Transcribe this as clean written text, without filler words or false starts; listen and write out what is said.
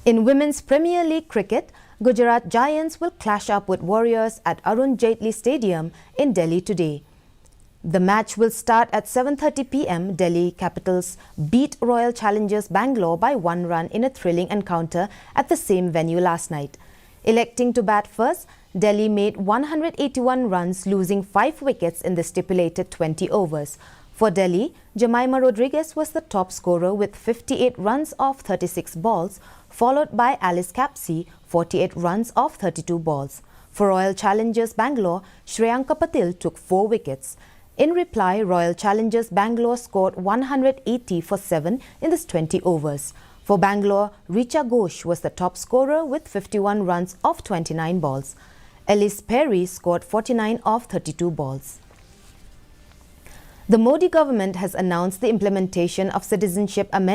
In Women's Premier League cricket, Gujarat Giants will clash up with Warriorz at Arun Jaitley Stadium in Delhi today. The match will start at 7:30 p.m. Delhi Capitals beat Royal Challengers Bangalore by 1 run in a thrilling encounter at the same venue last night. Electing to bat first, Delhi made 181 runs, losing 5 wickets in the stipulated 20 overs. For Delhi, Jemimah Rodriguez was the top scorer with 58 runs off 36 balls, followed by Alice Capsey, 48 runs off 32 balls. For Royal Challengers Bangalore, Shreyanka Patil took 4 wickets. In reply, Royal Challengers Bangalore scored 180 for 7 in this 20 overs. For Bangalore, Richa Ghosh was the top scorer with 51 runs off 29 balls. Elise Perry scored 49 off 32 balls. The Modi government has announced the implementation of citizenship amendments